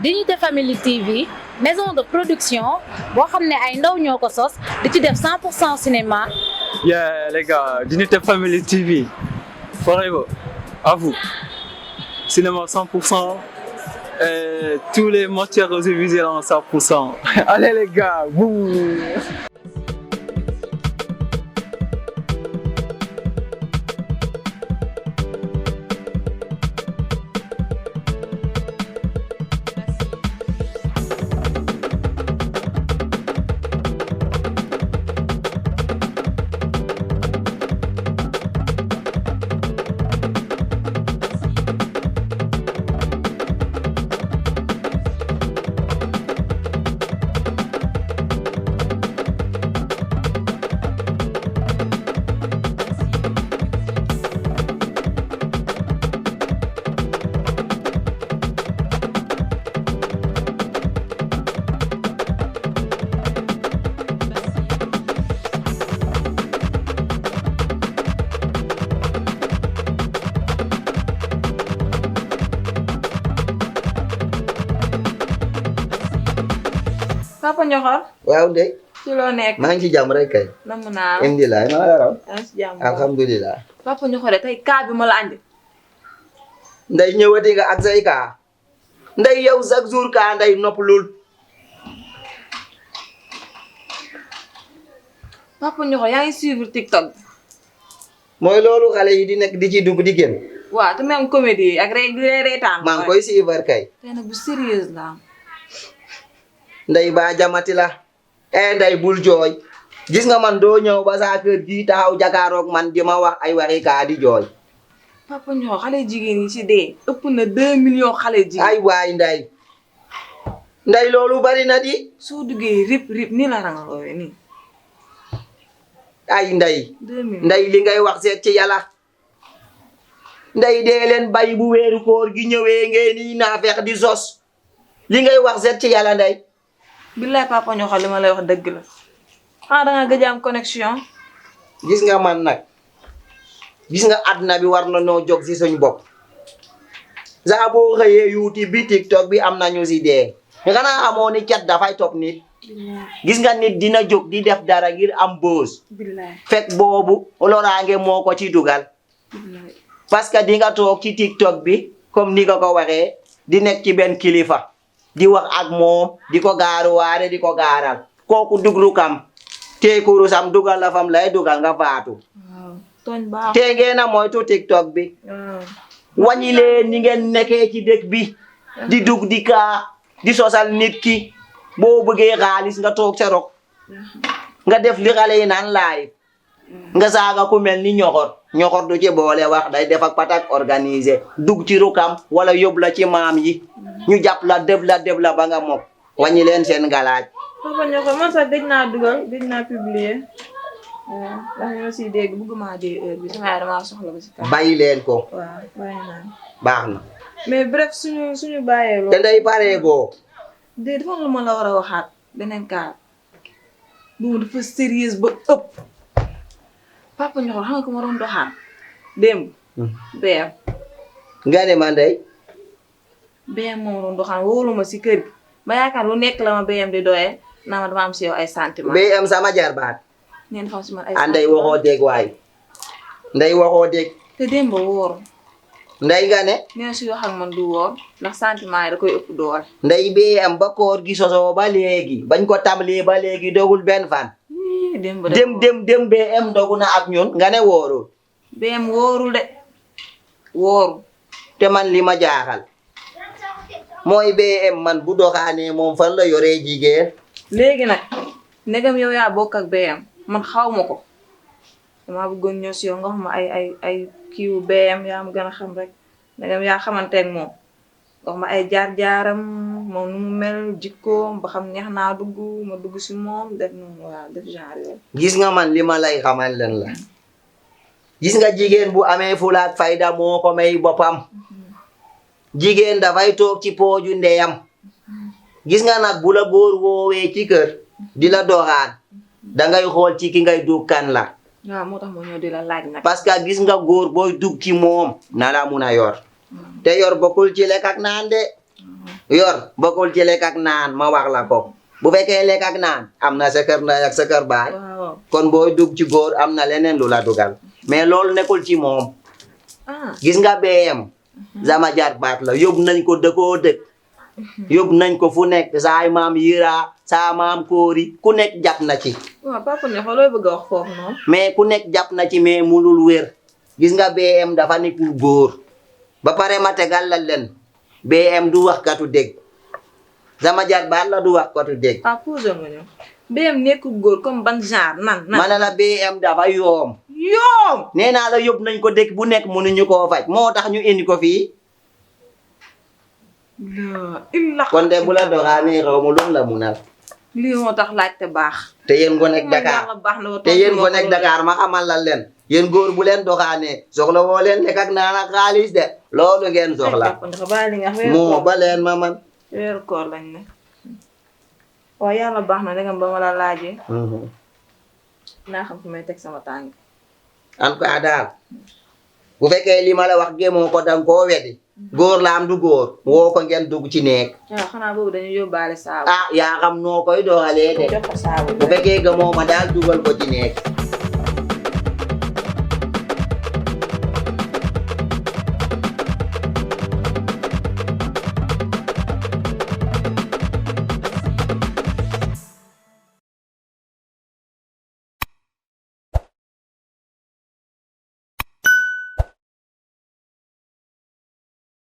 Dignité Family TV maison de production boo xam ne ay ndaw ñoo ko sos di ci def 100% cinéma. Yeah les gars, Dignité Family TV forever à vous. Cinéma 100% et tous les matières audiovisuelles en 100%. Allez les gars, boum. Papa Ñoxor. waaw Ndeye. ci loo nekk. maa ngi ci jàmm rek kay. namm naa. alhamdulilah maa la raw. maa ngi ci jàmm. alhamdulilah. Papa Ñoxor tey kaa bi ma la andi. Ndeye ñëwati nga ak say kaa. Ndeye yow chaque jour kaa Ndeye noppalul. Papa Ñoxor yaa ngi suivre TikTok. mooy loolu xale yi di nekk di ci dugg di génn. waaw te même comédie ak reetaan. maa ngi koy suivre kay. tey nag bu sérieuse la. Ndeye ba jamati la. Ndeye bul jooy. gis nga man doo ñëw ba saa kër gi taxaw jàkkaaroog man di ma wax ay waxi kaa di jooy. Papa Ñoxor xale jigéen yi ci dee. ëpp na 2 millions xale jigéen. ay waay Ndeye. Ndeye loolu bari na di. soo duggee rip nii la rangaloo nii. ay Ndeye. 2 millions Ndeye li ngay wax seet ci yàlla. Ndeye dee leen bay bu weeru koor gi ñëwee ngeen ni naa fex di sos. li ngay wax seet ci yàlla Ndeye. billaay Papa Ñoxor li ma lay wax dëgg la. ah da nga gëj am connexion. gis nga man nag. gis nga àdduna bi war na noo jóg si suñ bopp. saa boo xëyee yuuti bi TikTok bi am nañu si dee. xanaa amoo ni cat dafay topp nit. gis nga nit dina jóg di def dara ngir am boos. billaay fekk boobu loraange moo ko ci dugal. billaay. parce que di nga toog ci TikTok bi comme ni nga ko waxee di nekk ci benn kilifa. di wax ak moom di ko gaaruwaare di ko gaaral. kooku duglu kam. te kurusam dugal la fam lay dugal nga faatu. waaw tooñ baax. te ngeen a moytu TikTok bi. waaw. wàññi leen ni ngeen nekkee ci dëkk bi. di dugg di kaa di sosal nit ki. boo bëggee xaalis nga toog sa rok. nga def li xale yi naan live. nga saaga ku mel ni Ñoxor. Ñoxor du ci boole wax day def ak patak organisé dugg ci rukam wala yóbbu la ci maam yi. ñu jàpp la def la ba nga mokk. wàññi leen seen galaaj. Papa Ñoxor man sax gëj naa dugal gëj naa publier. waaw ndax ñoo siy dégg bëgguma dee heure bi sama yaay damaa soxla ba si kanam. bàyyi leen ko. waaw bàyyi naa. baax na. mais bref suñu bàyyee te loolu. Ndeye pareegoo. de dafa am lu ma la war a waxaat beneen cas. bu dafa sérieuse ba ëpp. Papa Ñoxor xam nga ko ma doon doxaan. démb. BM. nga ne ma Ndeye. BM moom doon doxaan wóolu ma si kër gi. ba yaakaar lu nekk la ma BM di doyee naa ma dama am si yow ay sentiment. BM sama jarbaat. neen dafa am si man ay Ndeye waxoo dégg waay. Ndeye waxoo dégg. te démb wóoru. Ndeye nga ne. nee si wax ak man du woor ndax sentiment yi da koy ëpp doole. Ndeye BM ba koor gi sosoo ba léegi bañ ko tàmbalee ba léegi dogul benn fan. démb dem BM dogu na ak ñun nga ne wóorul. BM wóorul de wóoru. te man li ma jaaxal. mooy BM man bu doxaanee moom fan la yoree jigéen. léegi nag ndegam yow yaa bokk ak BM man xaw ma ko damaa bëggoon ñëw si yow nga xam ma ay kiiwu BM yaa ma gën a xam rek ndegam yaa xamanteeg moom nga xam ma ay jaar-jaaram moom nu mu mel jikkoom ba xam neex naa dugg ma dugg si moom def noonu waaw def genre yooyu. gis nga man li ma lay xamal len la. gis nga jigéen bu amee fulaak fayda moo ko may boppam. jigéen dafay toog ci pooju ndeyam. gis nga nag bu la góor woowee ci kër. di la doxaan. dangay xool ci ki ngay dugg kan la. waaw moo tax ma ñëw di la laaj nag. parce que gis nga góor booy dugg ci moom. na la mun a yor. te yor bokkul ci lekk ak naan de. yor bokkul ci lekk ak naan ma wax la ko bu fekkee lekk ak naan am na sa kër ndey ak sa kër baay waaw kon booy dugg ci góor am na leneen lu la dugal mais loolu nekkul ci moom ah gis nga BM sama jarbaat la yóbbu nañ ko dëkkoo dëkk yóbbu nañ ko fu nekk saay maam yira saa maam kóori ku nekk jàpp na ci waaw papa ne fa looy bëgg a wax foofu noonu mais ku nekk jàpp na ci mais munul wér gis nga BM dafa nekkul góor ba pare ma tegal la leen BM du wax katu dégg sama jarbaat la du wax katu dégg ah posé nga ñëw BM nekkul góor comme ban genre nan ma ne la BM dafa yoom yoom nee naa la yóbbu nañ ko dëkk bu nekk mënuñu koo faj moo tax ñu indi ko fii la illa kon de bu la doxaanee xaw ma lu la munal lii moo tax laajte baax te yéen go nekk Dakar baax na te yéen go nekk Dakar ma xamal la leen yéen góor bu leen doxaanee soxla woo leen lekk ak naan ak xaalis de loolu ngeen soxla moo ba leen ma man weeru koor lañ ne waaw yàlla baax na dangam ba ma la laajee naa xam fu may teg sama tànk en tout cas daal bu fekkee li ma la wax gémoo ko danga koo weddi góor la am du góor woo ko ngeen dugg ci nekk waaw xanaa boobu dañuy yóbbaale saabu ah yaa xam noo koy doxalee de jox ko saabu bu fekkee gëmoo ma daal dugal ko ci nekk